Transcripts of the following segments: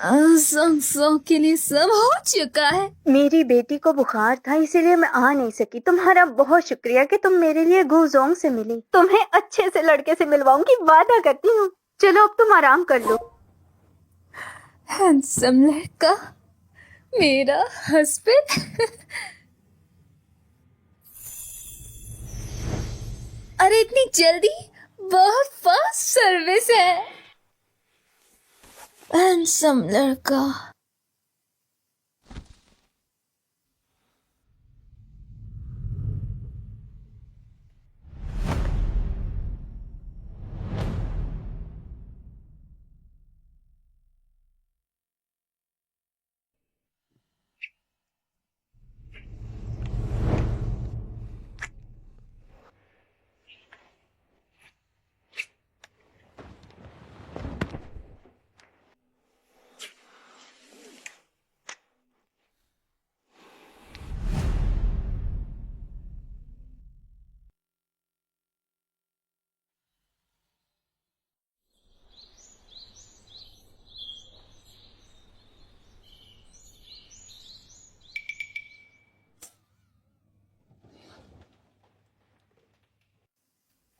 सौ के लिए सब हो चुका है। मेरी बेटी को बुखार था इसीलिए मैं आ नहीं सकी। तुम्हारा बहुत शुक्रिया कि तुम मेरे लिए गुजोंग से मिली। तुम्हें अच्छे से लड़के से मिलवाऊंगी, वादा करती हूँ। चलो अब तुम आराम कर लो। हैंडसम लड़का, मेरा हस्बैंड। अरे इतनी जल्दी, बहुत फास्ट सर्विस है। हैंडसम लड़का।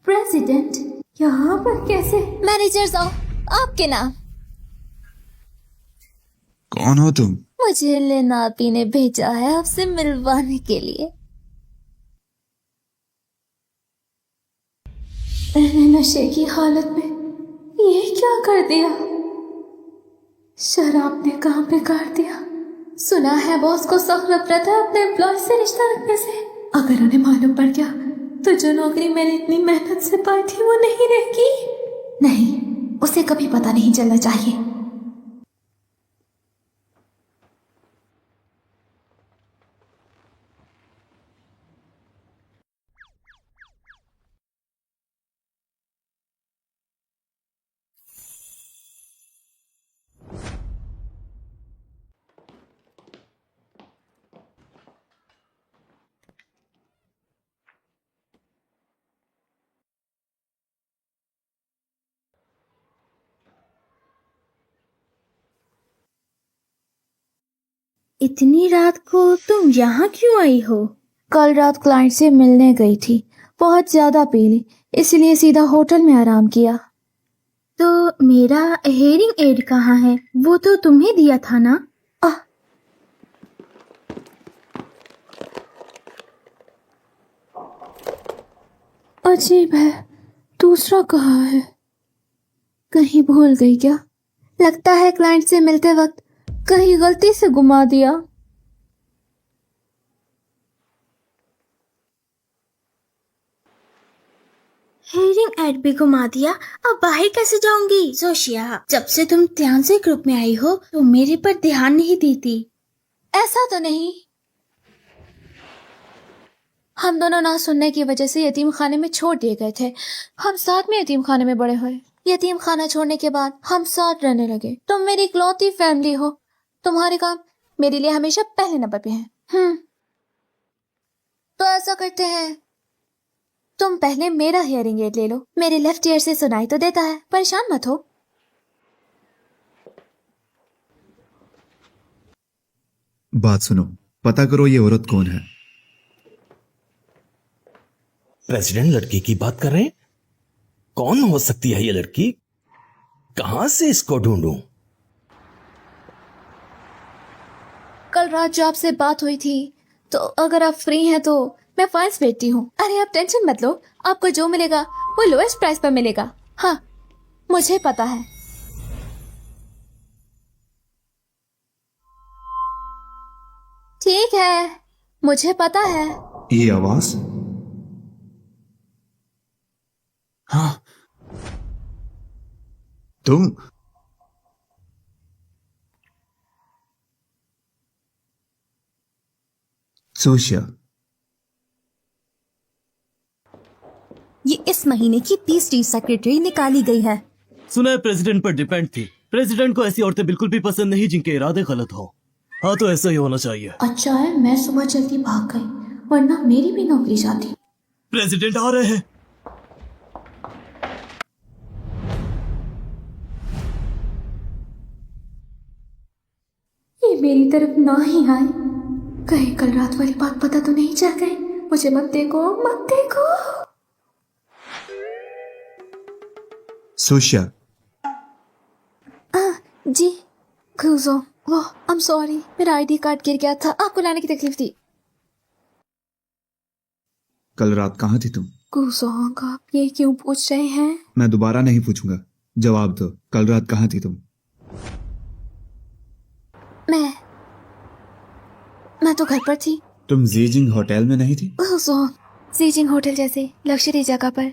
प्रेसिडेंट यहाँ पर कैसे? मैनेजर साहब, आपके नाम। कौन हो तुम? मुझे लेनापी ने भेजा है आपसे मिलवाने के लिए। मैंने नशे की हालत में ये क्या कर दिया? शराब ने कहाँ पे काट दिया? सुना है बॉस को सख्त नफरत है अपने एम्प्लॉय से रिश्ता रखने से। अगर उन्हें मालूम पड़ गया तो जो नौकरी मैंने इतनी मेहनत से पाई थी वो नहीं रहेगी। नहीं, उसे कभी पता नहीं चलना चाहिए। इतनी रात को तुम यहाँ क्यों आई हो? कल रात क्लाइंट से मिलने गई थी, बहुत ज्यादा पी ली, इसलिए सीधा होटल में आराम किया। तो मेरा हेयरिंग एड कहाँ है? वो तो तुम्हें दिया था ना? अजीब है, दूसरा कहाँ है? कहीं भूल गई क्या? लगता है क्लाइंट से मिलते वक्त कहीं गलती से गुमा दिया। हेयरिंग एड भी घुमा दिया। अब बाहर कैसे जाऊंगी? जोशिया, जब से तुम ध्यान से ग्रुप में आई हो तो मेरे पर ध्यान नहीं देती। ऐसा तो नहीं, हम दोनों ना सुनने की वजह से यतीम खाने में छोड़ दिए गए थे। हम साथ में यतीम खाने में बड़े हुए। यतीम खाना छोड़ने के बाद हम साथ रहने लगे। तुम मेरी इकलौती फैमिली हो, तुम्हारे काम मेरे लिए हमेशा पहले नंबर पे हैं। तो ऐसा करते हैं, तुम पहले मेरा हियरिंग एड ले लो। मेरे लेफ्ट ईयर से सुनाई तो देता है, परेशान मत हो। बात सुनो, पता करो ये औरत कौन है। प्रेसिडेंट लड़की की बात कर रहे हैं? कौन हो सकती है ये लड़की? कहां से इसको ढूंढूं? कल रात जो आपसे बात हुई थी, तो अगर आप फ्री हैं तो मैं फाइल्स भेजती हूँ। अरे आप टेंशन मत लो, आपको जो मिलेगा वो लोएस्ट प्राइस पर मिलेगा। हाँ, मुझे पता है। ठीक है, मुझे पता है। ये आवाज? हाँ, तुम? सोशिया, ये इस महीने की तीसरी सेक्रेटरी निकाली गई है। सुना है प्रेसिडेंट पर डिपेंड थी। प्रेसिडेंट को ऐसी औरतें बिल्कुल भी पसंद नहीं जिनके इरादे गलत हो। हाँ, तो ऐसा ही होना चाहिए। अच्छा है मैं सुबह जल्दी भाग गई, वरना मेरी भी नौकरी जाती। प्रेसिडेंट आ रहे हैं। मेरी तरफ ना ही आए। कहीं कल रात वाली बात पता तो नहीं चल गई। मुझे मत देखो, मत देखो। सुशिया, जी गुजो, वो आई एम सॉरी, मेरा आईडी कार्ड गिर गया था, आपको लाने की तकलीफ थी। कल रात कहाँ थी तुम? गुजोंग, आप ये क्यों पूछ रहे हैं? मैं दोबारा नहीं पूछूंगा, जवाब दो। कल रात कहाँ थी तुम? मैं तो घर पर थी। तुम जीजिंग होटल में नहीं थी? गुजोंग, जीजिंग होटल जैसे लग्जरी जगह पर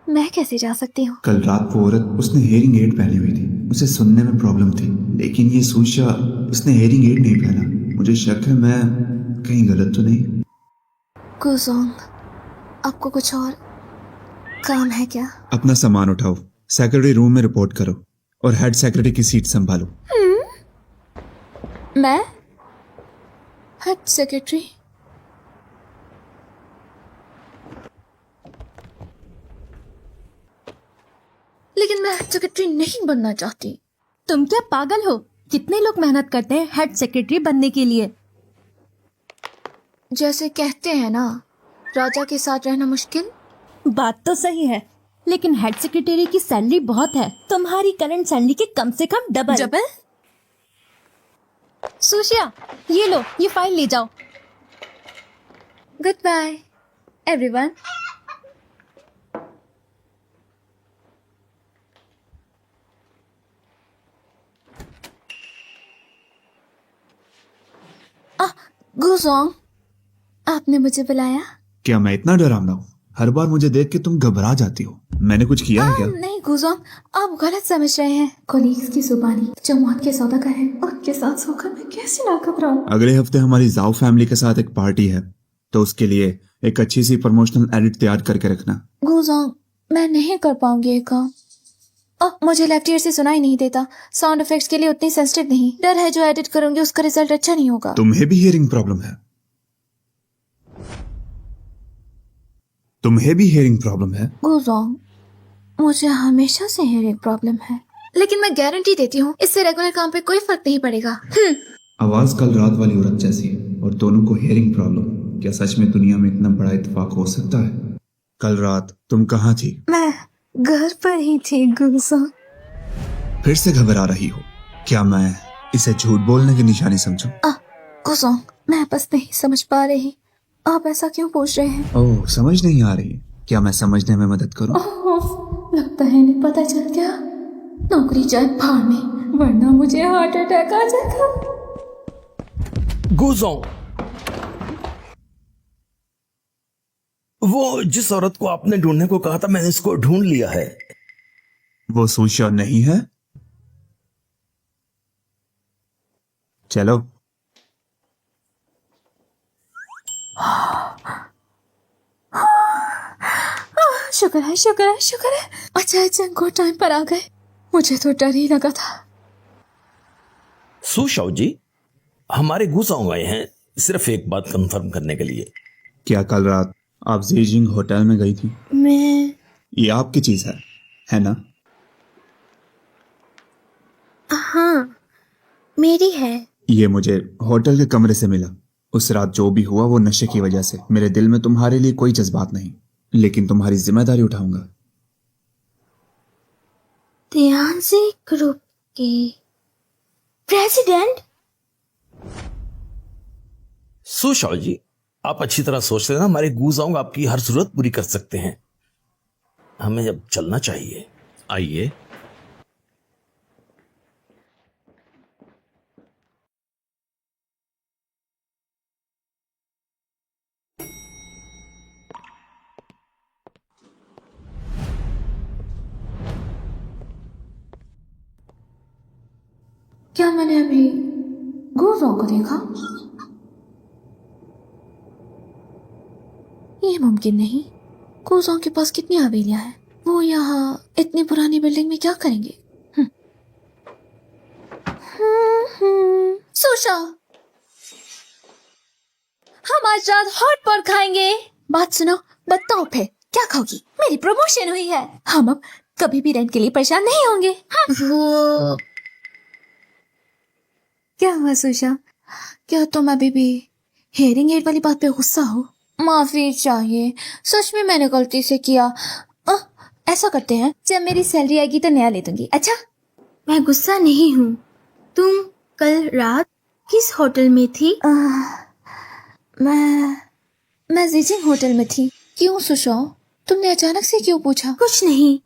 मैं कैसे जा सकती हूँ? कल रात वो औरत, उसने हेयरिंग एड पहनी हुई थी, उसे सुनने में प्रॉब्लम थी, लेकिन ये सुशिया, उसने हेयरिंग एड नहीं पहना। मुझे शक है, मैं कहीं गलत तो नहीं? गुजोंग, आपको कुछ और काम है क्या? अपना सामान उठाओ, सेक्रेटरी रूम में रिपोर्ट करो और हेड सेक्रेटरी की सीट संभालो। मैं हेड सेक्रेटरी? लेकिन मैं हेड सेक्रेटरी नहीं बनना चाहती। तुम क्या पागल हो? कितने लोग मेहनत करते हैं हेड सेक्रेटरी बनने के लिए। जैसे कहते हैं ना, राजा के साथ रहना मुश्किल। बात तो सही है, लेकिन हेड सेक्रेटरी की सैलरी बहुत है, तुम्हारी करंट सैलरी के कम से कम डबल। जबल? सुशिया, ये लो, ये फाइल ले जाओ। Good bye everyone. गुजोंग, आपने मुझे बुलाया? क्या मैं इतना डरावना हूँ? हर बार मुझे देख के तुम घबरा जाती हो। मैंने कुछ किया है क्या? नहीं गुजोंग, आप गलत समझ रहे हैं। कोलीग्स की जुबानी जो मौत के सौदागर है, उनके साथ सोकर मैं कैसे ना घबराऊं? अगले हफ्ते हमारी जाओ फैमिली के साथ एक पार्टी है, तो उसके लिए एक अच्छी सी प्रमोशनल एडिट तैयार करके रखना। गुजोंग, मैं नहीं कर पाऊंगी ये काम। मुझे लेफ्ट ईयर से सुनाई नहीं देता। साउंड इफेक्ट्स के लिए उतनी सेंसिटिव नहीं। डर है जो एडिट करूंगी उसका रिजल्ट अच्छा नहीं होगा। तुम्हें भी हियरिंग प्रॉब्लम है? तुम्हें भी हियरिंग प्रॉब्लम है? गुजोंग, मुझे हमेशा से हियरिंग प्रॉब्लम है, लेकिन मैं गारंटी देती हूँ इससे रेगुलर काम पे कोई फर्क नहीं पड़ेगा। आवाज कल रात वाली औरत जैसी है और दोनों को हियरिंग प्रॉब्लम। क्या सच में दुनिया में इतना बड़ा इत्तेफाक हो सकता है? कल रात तुम कहाँ थी? मैं घर पर ही थी गुजोंग। फिर से घबरा रही हो? क्या मैं इसे झूठ बोलने की निशानी समझूं? गुजोंग, मैं बस नहीं समझ पा रही, आप ऐसा क्यों पूछ रहे हैं? ओह, समझ नहीं आ रही? क्या मैं समझने में मदद करूं? लगता है नहीं पता चल गया। नौकरी जाए भाड़ में, वरना मुझे हार्ट अटैक आ जाएगा। गुजोंग, वो जिस औरत को आपने ढूंढने को कहा था, मैंने इसको ढूंढ लिया है। वो सुशिया नहीं है? चलो। शुक्र है, शुक्र है, शुक्र है। अच्छा को टाइम पर आ गए। मुझे तो डर ही लगा था। सुशाओ जी, हमारे गुजोंग आए हैं सिर्फ एक बात कंफर्म करने के लिए। क्या कल रात आप जीजिंग होटल में गई थी? मैं ये आपकी चीज है ना? हाँ, मेरी है। ये मुझे होटल के कमरे से मिला। उस रात जो भी हुआ वो नशे की वजह से। मेरे दिल में तुम्हारे लिए कोई जज्बात नहीं, लेकिन तुम्हारी जिम्मेदारी उठाऊंगा। ध्यानसी ग्रुप के प्रेसिडेंट? सुशाओ जी, आप अच्छी तरह सोच लेना, हमारे गुजोंग आपकी हर जरूरत पूरी कर सकते हैं। हमें अब चलना चाहिए। आइए। क्या मैंने अभी गुजों को देखा? ये मुमकिन नहीं। गुजों के पास कितनी हवेलियां हैं? वो यहाँ इतनी पुरानी बिल्डिंग में क्या करेंगे? सुशा, हम आज रात हॉट पॉट खाएंगे। बात सुनो, बताओ फिर क्या खाओगी? मेरी प्रमोशन हुई है, हम अब कभी भी रेंट के लिए परेशान नहीं होंगे। वो क्या हुआ सुशा? क्या तुम अभी भी हेयरिंग एड वाली बात पे गुस्सा हो? माफी चाहिए, सच में मैंने गलती से किया। ऐसा करते हैं, जब मेरी सैलरी आएगी तो नया ले दूंगी। अच्छा? मैं गुस्सा नहीं हूँ। तुम कल रात किस होटल में थी? मैं जीजिंग होटल में थी। क्यों सुशा, तुमने अचानक से क्यों पूछा? कुछ नहीं,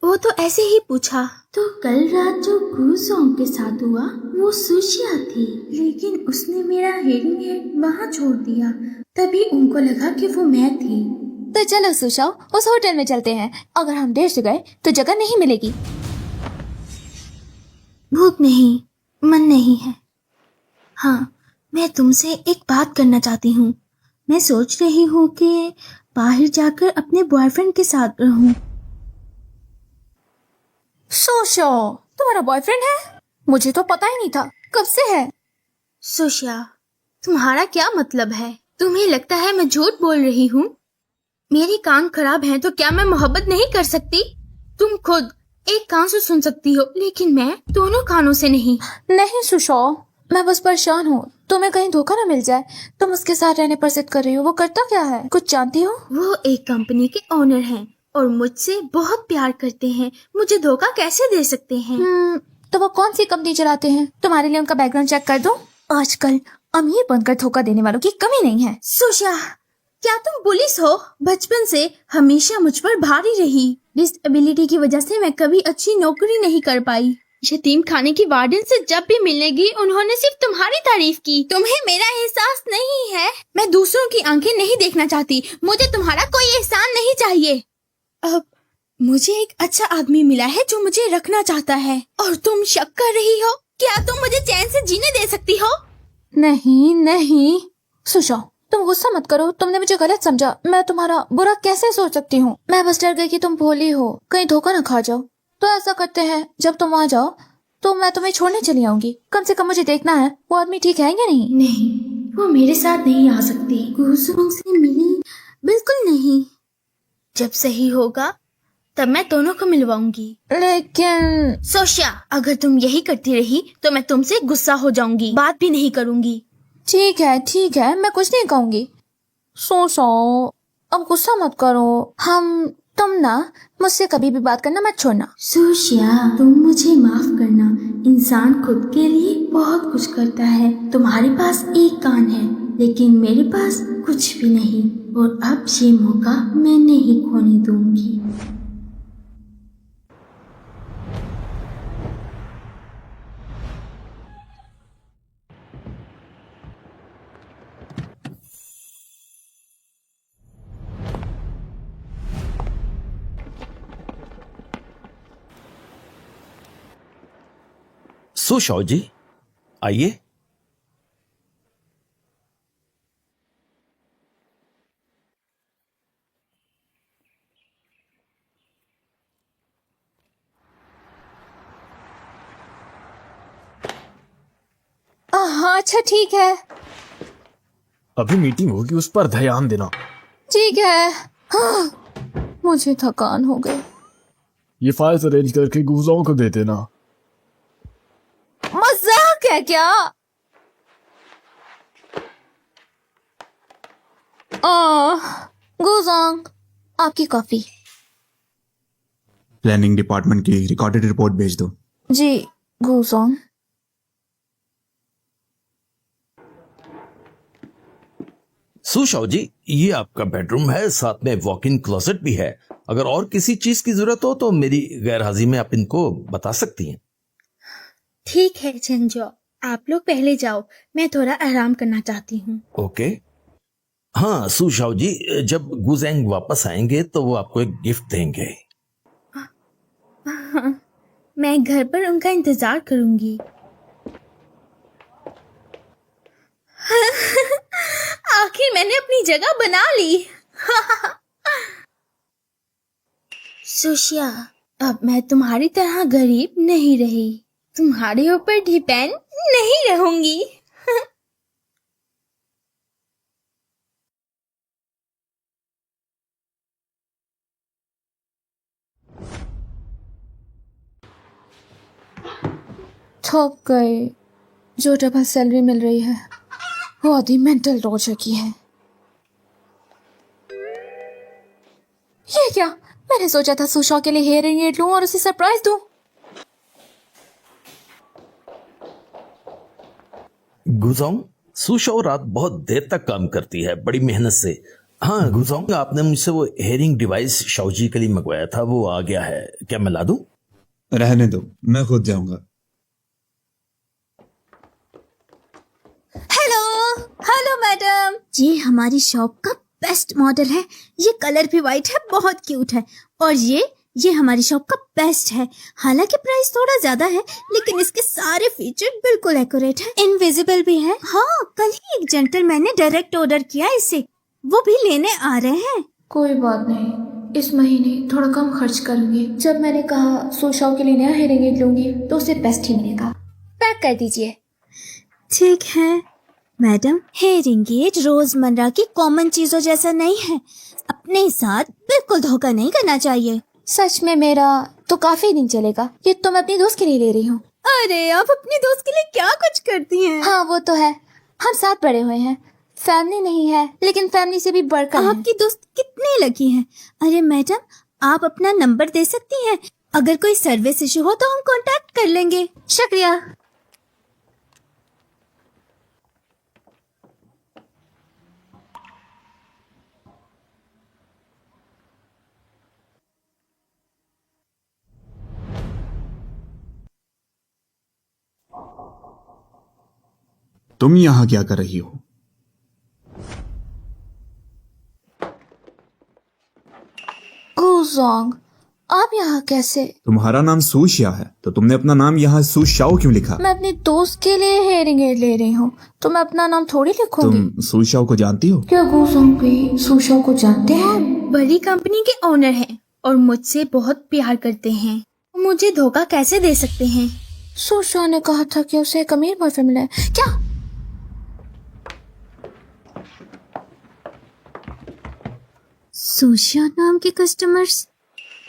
वो तो ऐसे ही पूछा। तो कल रात जो गुजोंग के साथ हुआ वो सुशिया थी, लेकिन उसने मेरा हेयरिंग एड वहाँ छोड़ दिया, तभी उनको लगा कि वो मैं थी। तो चलो सुशा, उस होटल में चलते हैं। अगर हम देर से गए तो जगह नहीं मिलेगी। भूख नहीं, मन नहीं है। हाँ, मैं तुमसे एक बात करना चाहती हूँ। मैं सोच रही हूँ कि बाहर जाकर अपने बॉयफ्रेंड के साथ रहूँ। सुशा, तुम्हारा बॉयफ्रेंड है? मुझे तो पता ही नहीं था। कब से है? सुशिया, तुम्हारा क्या मतलब है? तुम्हें लगता है मैं झूठ बोल रही हूँ? मेरे कान खराब हैं तो क्या मैं मोहब्बत नहीं कर सकती? तुम खुद एक कान से सुन सकती हो, लेकिन मैं दोनों कानों से नहीं। नहीं सुशा, मैं बस परेशान हूँ। तुम्हें कहीं धोखा ना मिल जाए। तुम उसके साथ रहने पर जिद कर रही हो। वो करता क्या है, कुछ जानती हो? वो एक कंपनी के ओनर हैं और मुझसे बहुत प्यार करते हैं। मुझे धोखा कैसे दे सकते हैं? तो वो कौन सी कंपनी चलाते हैं? तुम्हारे लिए उनका बैकग्राउंड चेक कर दूं? आजकल अमीर बनकर धोखा देने वालों की कमी नहीं है। सुशा, क्या तुम पुलिस हो? बचपन से हमेशा मुझ पर भारी रही। डिसेबिलिटी की वजह से मैं कभी अच्छी नौकरी नहीं कर पाई। यतीम खाने की वार्डन से जब भी मिलने गई, उन्होंने सिर्फ तुम्हारी तारीफ की। तुम्हें मेरा एहसास नहीं है? मैं दूसरों की आंखें नहीं देखना चाहती। मुझे तुम्हारा कोई एहसान नहीं चाहिए। अब मुझे एक अच्छा आदमी मिला है जो मुझे रखना चाहता है, और तुम शक कर रही हो? क्या तुम मुझे चैन से जीने दे सकती हो? नहीं सुशा, तुम गुस्सा मत करो। तुमने मुझे गलत समझा। मैं तुम्हारा बुरा कैसे सोच सकती हूँ? मैं बस डर गई कि तुम भोली हो, कहीं धोखा ना खा जाओ। तो ऐसा करते हैं, जब तुम आ जाओ तो मैं तुम्हें छोड़ने चली आऊंगी। कम से कम मुझे देखना है वो आदमी ठीक है या नहीं। नहीं, वो मेरे साथ नहीं आ सकती। गुजोंग से मिली बिल्कुल नहीं। जब सही होगा तब मैं दोनों को मिलवाऊंगी। लेकिन सोशिया, अगर तुम यही करती रही तो मैं तुमसे गुस्सा हो जाऊंगी, बात भी नहीं करूंगी। ठीक है, मैं कुछ नहीं कहूंगी। सुशा, अब गुस्सा मत करो। तुम ना मुझसे कभी भी बात करना मत छोड़ना। सोशिया, तुम मुझे माफ करना। इंसान खुद के लिए बहुत कुछ करता है। तुम्हारे पास एक कान है, लेकिन मेरे पास कुछ भी नहीं, और अब ये मौका मैं नहीं खोने दूंगी। सुशाओ जी, आइए। हाँ अच्छा ठीक है। अभी मीटिंग होगी, उस पर ध्यान देना। ठीक है। मुझे थकान हो गई। ये फाइल्स अरेंज करके गुजों को दे देना। मजाक है क्या? गुजोंग, आपकी कॉफी। प्लानिंग डिपार्टमेंट की रिकॉर्डेड रिपोर्ट भेज दो। जी गुजोंग। सुशाओ जी, ये आपका बेडरूम है, साथ में वॉक इन क्लोसेट भी है। अगर और किसी चीज की जरूरत हो तो मेरी गैर हाजिरी में आप इनको बता सकती हैं। ठीक है झंझो, आप लोग पहले जाओ, मैं थोड़ा आराम करना चाहती हूँ। ओके। हाँ सुशाओ जी, जब गुजेंग वापस आएंगे तो वो आपको एक गिफ्ट देंगे। हाँ, मैं घर पर उनका इंतजार करूंगी। आखिर मैंने अपनी जगह बना ली। सुशिया, अब मैं तुम्हारी तरह गरीब नहीं रही, तुम्हारे ऊपर डिपेंड नहीं रहूंगी। थक गए। जो डबल सैलरी मिल रही है वो आधी मेंटल टॉर्चर की है। ये क्या, मैंने सोचा था सुशा के लिए हेयरिंग एड लूं और उसे सरप्राइज दूं। गुजांग, सुशा रात बहुत देर तक काम करती है, बड़ी मेहनत से। हाँ गुजांग, आपने मुझसे वो हेयरिंग डिवाइस शाओजी के लिए मंगवाया था, वो आ गया है, क्या मैं ला दूं? रहने दो, मैं खुद जाऊंगा। हेलो हेलो मैडम, ये हमारी शॉप का बेस्ट मॉडल है। ये कलर भी वाइट है, बहुत क्यूट है। और ये हमारी शॉप का बेस्ट है। हालांकि प्राइस थोड़ा ज्यादा है, लेकिन इसके सारे फीचर बिल्कुल एक्यूरेट है। इनविजिबल भी है। हाँ, कल ही एक जेंटलमैन ने डायरेक्ट ऑर्डर किया इसे, वो भी लेने आ रहे हैं। कोई बात नहीं, इस महीने थोड़ा कम खर्च करूंगी। जब मैंने कहा सुशा के लिए नया हेयरिंग एड लूंगी तो उसे बेस्ट ही मिलेगा। पैक कर दीजिए। ठीक है मैडम, हेयरिंग एड रोजमर्रा की कॉमन चीजों जैसा नहीं है। अपने साथ बिल्कुल धोखा नहीं करना चाहिए। सच में मेरा तो काफी दिन चलेगा। ये तो मैं अपनी दोस्त के लिए ले रही हूँ। अरे, आप अपनी दोस्त के लिए क्या कुछ करती हैं? हाँ वो तो है, हम साथ बड़े हुए हैं। फैमिली नहीं है, लेकिन फैमिली से भी बढ़कर है। आपकी दोस्त कितनी लकी है। अरे मैडम, आप अपना नंबर दे सकती हैं? अगर कोई सर्विस इशू हो तो हम कांटेक्ट कर लेंगे। शुक्रिया। तुम यहाँ क्या कर रही हो? गुजांग, आप यहाँ कैसे? तुम्हारा नाम सुशिया है, तो तुमने अपना नाम यहाँ सुशाओ क्यों लिखा? मैं अपनी दोस्त के लिए हेयरिंग एड ले रही हूँ, तो मैं अपना नाम थोड़ी लिखूंगी। तुम सुशाओ को जानती हो? क्या गुजांग भी सुशा को जानते हैं? बड़ी कंपनी के ओनर हैं और मुझसे बहुत प्यार करते हैं। मुझे धोखा कैसे दे सकते हैं? सुशा ने कहा था कि उसे एक अमीर बॉयफ्रेंड मिला है। क्या? सुशिया नाम के कस्टमर्स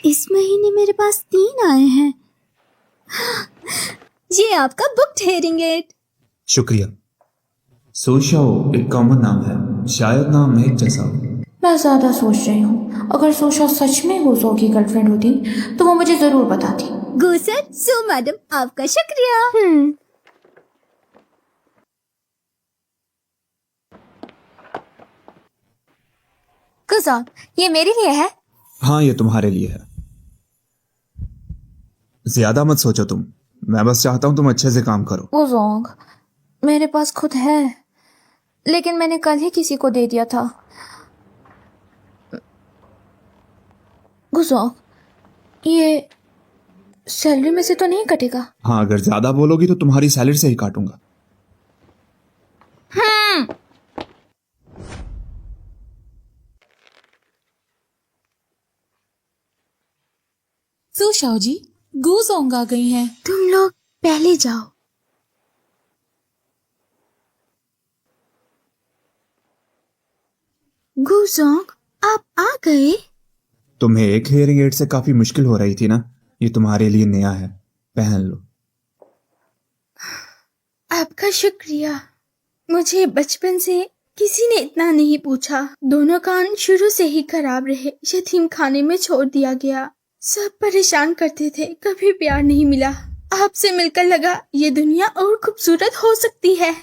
इस महीने मेरे पास 3 आए हैं। ये आपका बुक्ड हेयरिंग एड। शुक्रिया। सुशाओ एक कॉमन नाम है, शायद नाम एक जैसा हो। मैं ज्यादा सोच रही हूँ, अगर सुशा सच में गुजो की गर्लफ्रेंड होती तो वो मुझे जरूर बताती। गुसर सो मैडम, आपका शुक्रिया। गुजांग, ये मेरे लिए है। हाँ, ये तुम्हारे लिए है। ज्यादा मत सोचो तुम, मैं बस चाहता हूँ तुम अच्छे से काम करो। गुजांग, मेरे पास खुद है, लेकिन मैंने कल ही किसी को दे दिया था। गुजांग, ये सैलरी में से तो नहीं कटेगा? हाँ, अगर ज्यादा बोलोगी तो तुम्हारी सैलरी से ही काटूंगा। सुशाओ जी, गुजांग आ गई हैं। तुम लोग पहले जाओ। गुजांग, आप आ गए? तुम्हें एक हेयरिंग एड से काफी मुश्किल हो रही थी ना, ये तुम्हारे लिए नया है, पहन लो। आपका शुक्रिया। मुझे बचपन से किसी ने इतना नहीं पूछा। दोनों कान शुरू से ही खराब रहे, यतीम खाने में छोड़ दिया गया। सब परेशान करते थे, कभी प्यार नहीं मिला। आपसे मिलकर लगा ये दुनिया और खूबसूरत हो सकती है।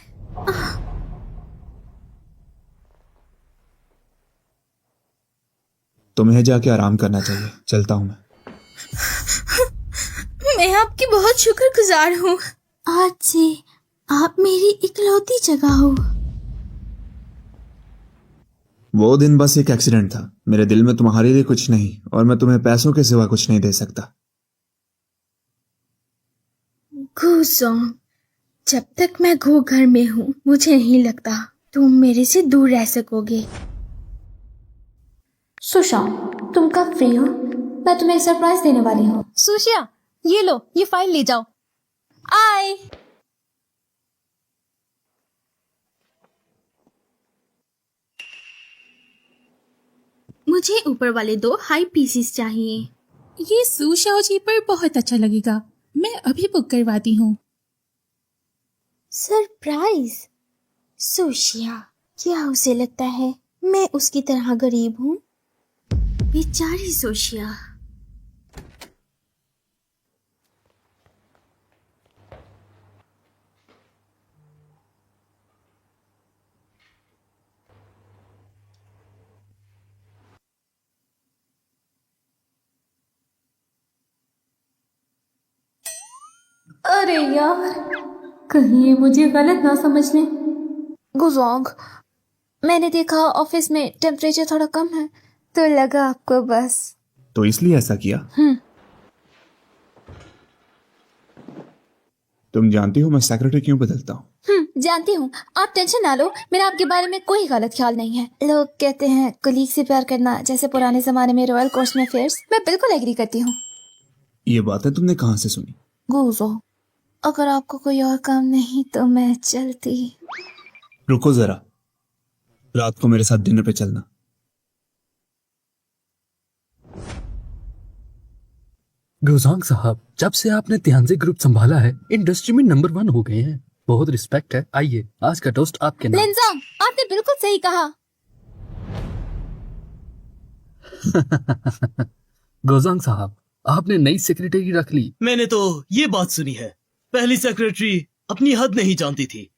तुम्हें जाके आराम करना चाहिए, चलता हूँ मैं। मैं आपकी बहुत शुक्रगुजार हूँ। आज से आप मेरी इकलौती जगह हो। वो दिन बस एक एक्सीडेंट था। मेरे दिल में तुम्हारे लिए कुछ नहीं, और मैं तुम्हें पैसों के सिवा कुछ नहीं दे सकता। गुजांग, जब तक मैं घो घर में हूँ, मुझे नहीं लगता तुम मेरे से दूर रह सकोगे। सुशा, तुम कब फ्री हो? मैं तुम्हें एक सरप्राइज देने वाली हूँ। सुशिया, ये लो, ये फाइल ले जाओ। आए। मुझे ऊपर वाले 2 हाई पीसेस चाहिए। ये सुशाओ जी पर बहुत अच्छा लगेगा, मैं अभी बुक करवाती हूँ। सरप्राइज? सोशिया, क्या उसे लगता है मैं उसकी तरह गरीब हूँ? बेचारी सोशिया। अरे यार, कहीं ये मुझे गलत ना समझ लें। गुजोंग, मैंने देखा ऑफिस में टेम्परेचर थोड़ा कम है तो लगा आपको बस। तो इसलिए ऐसा किया? तुम जानती हो मैं सेक्रेटरी क्यों बदलता हूँ? जानती हूँ। आप टेंशन ना लो, मेरा आपके बारे में कोई गलत ख्याल नहीं है। लोग कहते हैं कलीग से प्यार करना जैसे पुराने जमाने में रॉयल कोर्ट में अफेयर्स। मैं बिल्कुल एग्री करती हूँ। ये बातें तुमने कहाँ से सुनी? गुजोंग, अगर आपको कोई और काम नहीं तो मैं चलती। रुको जरा, रात को मेरे साथ डिनर पे चलना। गुजांग साहब, जब से आपने तियांजे ग्रुप संभाला है इंडस्ट्री में नंबर 1 हो गए हैं। बहुत रिस्पेक्ट है। आइए, आज का टोस्ट आपके नाम। लिनजोंग, आपने बिल्कुल सही कहा। गुजांग साहब, आपने नई सेक्रेटरी रख ली। मैंने तो ये बात सुनी है, पहली सेक्रेटरी अपनी हद नहीं जानती थी।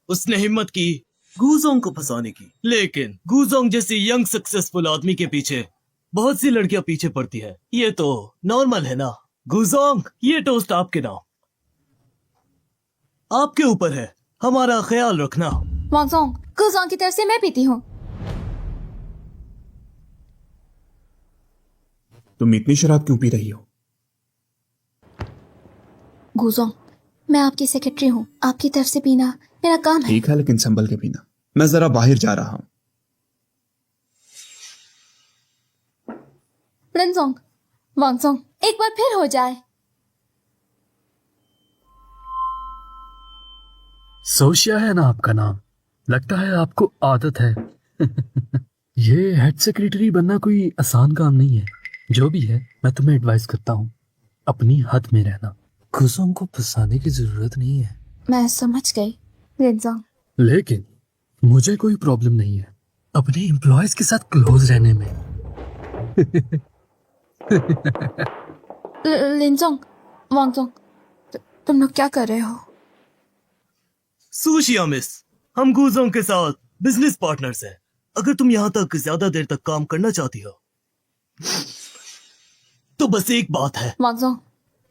उसने हिम्मत की गुजोंग को फंसाने की, लेकिन गुजोंग जैसी यंग सक्सेसफुल आदमी के पीछे बहुत सी लड़कियां पीछे पड़ती है। ये तो नॉर्मल है ना। गुजोंग, ये टोस्ट आपके नाम, आपके ऊपर है, हमारा ख्याल रखना। वांगजोंग, गुजोंग की तरफ से मैं पीती हूँ। तुम इतनी शराब क्यों पी रही हो? गुजोंग, मैं आपकी सेक्रेटरी हूँ, आपकी तरफ से पीना मेरा काम है। ठीक है, लेकिन संभल के पीना। मैं जरा बाहर जा रहा हूँ। लिनजोंग, वांगजोंग, एक बार फिर हो जाए। सोशिया है ना आपका नाम? लगता है आपको आदत है। ये हेड सेक्रेटरी बनना कोई आसान काम नहीं है। जो भी है, मैं तुम्हें एडवाइस करता हूँ, अपनी हद में रहना। गुजोंग को फंसाने की जरूरत नहीं है। मैं समझ गई लिनजोंग। लेकिन मुझे कोई प्रॉब्लम नहीं है अपने एम्प्लॉयज के साथ क्लोज रहने में। लिनजोंग, वांगजोंग, तुम लोग क्या कर रहे हो? सुशिया मिस, हम गुजोंग के साथ बिजनेस पार्टनर्स हैं। अगर तुम यहाँ तक ज्यादा देर तक काम करना चाहती हो तो बस एक बात है। वांगजोंग,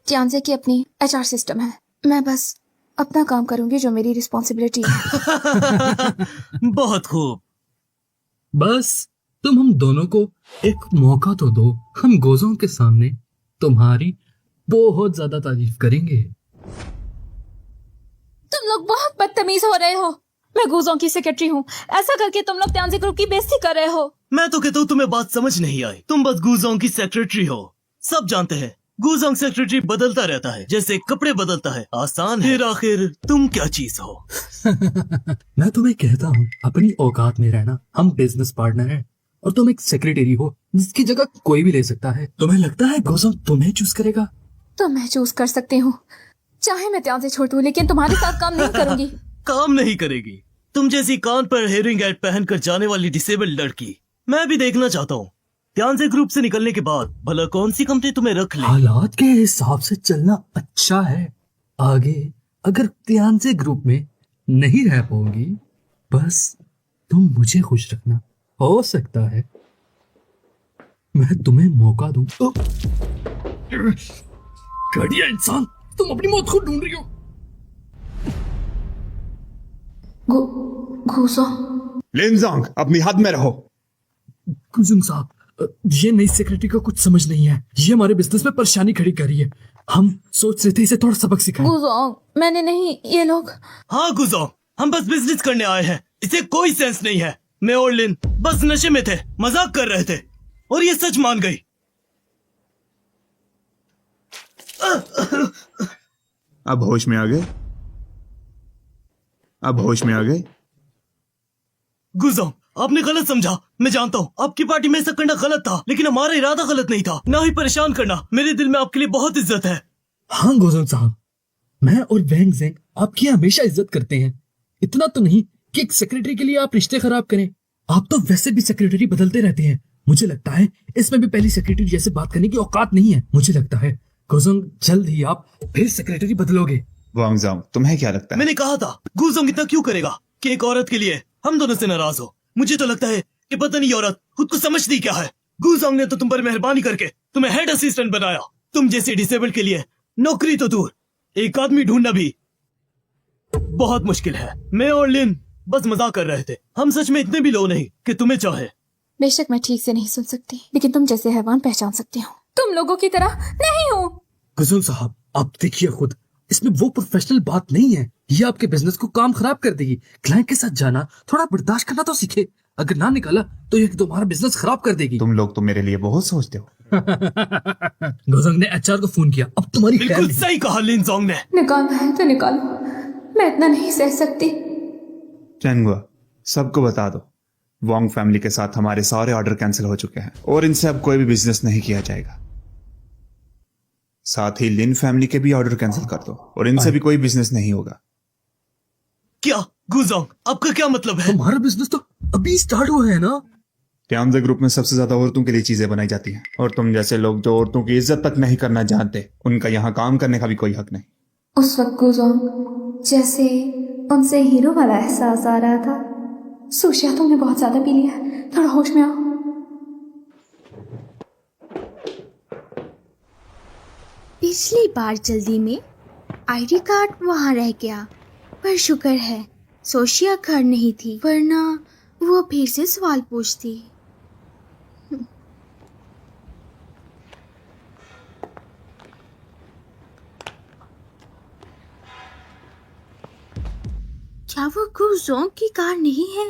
तियांजे की अपनी HR सिस्टम है। मैं बस अपना काम करूंगी जो मेरी रिस्पॉन्सिबिलिटी है। बहुत खूब। बस तुम हम दोनों को एक मौका तो दो। हम गोजों के सामने तुम्हारी बहुत ज्यादा तारीफ करेंगे। तुम लोग बहुत बदतमीज हो रहे हो। मैं गुजोंग की सेक्रेटरी हूँ, ऐसा करके तुम लोग तियांजे ग्रुप की बेइज्जती कर रहे हो। मैं तो कहता हूँ तुम्हें बात समझ नहीं आई। तुम बस गुजोंग की सेक्रेटरी हो, सब जानते हैं। गुजोंग सेक्रेटरी बदलता रहता है जैसे कपड़े बदलता है। आसान है। फिर आखिर तुम क्या चीज हो? मैं तुम्हें कहता हूँ अपनी औकात में रहना। हम बिजनेस पार्टनर हैं और तुम एक सेक्रेटरी हो जिसकी जगह कोई भी ले सकता है। तुम्हें लगता है गोजोंग तुम्हें चूज करेगा? तो मैं चूज कर सकती हूँ, चाहे मैं तियांजे छोड़ दूँ, लेकिन तुम्हारे साथ काम नहीं करूंगी। काम नहीं करेगी? तुम जैसी कान पर हेयरिंग एड पहनकर जाने वाली डिसेबल्ड लड़की मैं भी देखना चाहता हूँ। तियांजे ग्रुप से निकलने के बाद भला कौन सी कंपनी तुम्हें रख ले? हालात के हिसाब से चलना अच्छा है। आगे अगर तियांजे ग्रुप में नहीं रह पाओगी, बस तुम मुझे खुश रखना। हो सकता है मैं तुम्हें मौका दूं। घटिया इंसान, तुम अपनी मौत खुद ढूंढ रही हो। गुजोंग, लिनजोंग, अपनी हद में रहो। गुजोंग साहब, ये नई सेक्रेटरी को कुछ समझ नहीं है। ये हमारे बिजनेस में परेशानी खड़ी कर रही है। हम सोच रहे थे इसे थोड़ा सबक सिखाएं। गुजोंग, मैंने नहीं, ये लोग। हाँ गुजोंग, हम बस बिजनेस करने आए हैं, इसे कोई सेंस नहीं है। मैं और लिन बस नशे में थे, मजाक कर रहे थे और ये सच मान गई। अब होश में आ गए? अब होश में आ गए? गुजोंग, आपने गलत समझा। मैं जानता हूँ आपकी पार्टी में ऐसा करना गलत था, लेकिन हमारा इरादा गलत नहीं था, ना ही परेशान करना। मेरे दिल में आपके लिए बहुत इज्जत है। हाँ गोजोंग साहब, मैं और वैंग ज़ेंग आपकी हमेशा इज्जत करते हैं। इतना तो नहीं कि एक सेक्रेटरी के लिए आप रिश्ते खराब करें। आप तो वैसे भी सेक्रेटरी बदलते रहते हैं। मुझे लगता है इसमें भी पहली सेक्रेटरी जैसे बात करने की औकात नहीं है। मुझे लगता है गुजोंग जल्द ही आप फिर सेक्रेटरी बदलोगे। वांग जाओ, तुम्हें क्या लगता है? मैंने कहा था गूजोंग इतना क्यों करेगा कि एक औरत के लिए हम दोनों से नाराज हो। मुझे तो लगता है कि पता नहीं ये औरत खुद को समझती क्या है। गूजोंग ने तो तुम पर मेहरबानी करके तुम्हें हेड असिस्टेंट बनाया। तुम जैसे डिसेबल्ड के लिए नौकरी तो दूर, एक आदमी ढूंढना भी बहुत मुश्किल है। मैं और लिन बस मजाक कर रहे थे। हम सच में इतने भी लो नहीं कि तुम्हें चाहे। बेशक मैं ठीक से नहीं सुन सकती, लेकिन तुम जैसे हैवान पहचान सकती हो। तुम लोगों की तरह नहीं हो। गुजोंग साहब, आप देखिए खुद, इसमें वो प्रोफेशनल बात नहीं है। ये आपके बिजनेस को काम खराब कर देगी। क्लाइंट के साथ जाना, थोड़ा बर्दाश्त करना तो सीखे। अगर ना निकाला तो ये तुम्हारा बिजनेस खराब कर देगी। तुम लोग तो मेरे लिए बहुत सोचते हो। गुजोंग ने एचआर को फोन किया। अब तुम्हारी खैर बिल्कुल नहीं। सही कहा लिन जोंग ने। निकालना है तो निकालो, मैं इतना नहीं सह सकती। चैनगुआ, सबको बता दो वांग फैमिली के साथ हमारे सारे ऑर्डर कैंसिल हो चुके हैं और इनसे अब कोई भी बिजनेस नहीं किया जाएगा। साथ ही लिन फैमिली के भी ऑर्डर कैंसिल कर दो और इनसे भी कोई बिजनेस नहीं होगा। क्या गूजोंग, आपका क्या मतलब है? हमारा बिजनेस तो अभी स्टार्ट हुआ है ना। ट्यामजे ग्रुप में सबसे ज्यादा औरतों के लिए चीजें बनाई जाती हैं और तुम जैसे लोग जो औरतों की इज्जत तक नहीं करना जानते, उनका यहाँ काम करने का भी कोई हक नहीं। उस वक्त गुजोंग जैसे उनसे हीरो वाला एहसास आ रहा था। सुशिया, तुमने बहुत ज्यादा पी लिया, थोड़ा होश में आओ। पिछली बार जल्दी में आईडी कार्ड वहाँ रह गया, पर शुक्र है सोशिया घर नहीं थी, वरना वो फिर से सवाल पूछती। क्या वो गुजोंग की कार नहीं है?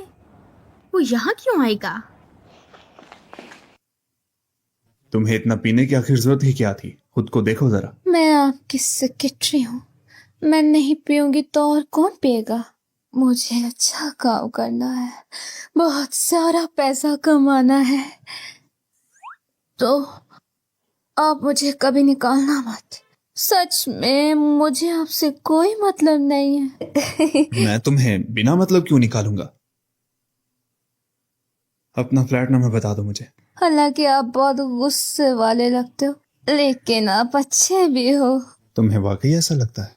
वो यहाँ क्यों आएगा? तुम्हें इतना पीने की आखिर जरूरत ही क्या थी? खुद को देखो जरा। मैं आपकी सेक्रेटरी हूँ, मैं नहीं पीऊंगी तो और कौन पिएगा? मुझे अच्छा काम करना है, बहुत सारा पैसा कमाना है, तो आप मुझे कभी निकालना मत। सच में मुझे आपसे कोई मतलब नहीं है। मैं तुम्हें बिना मतलब क्यों निकालूंगा? अपना फ्लैट नंबर बता दो मुझे। हालांकि आप बहुत गुस्से वाले लगते हो, लेकिन आप अच्छे भी हो। तुम्हें वाकई ऐसा लगता है?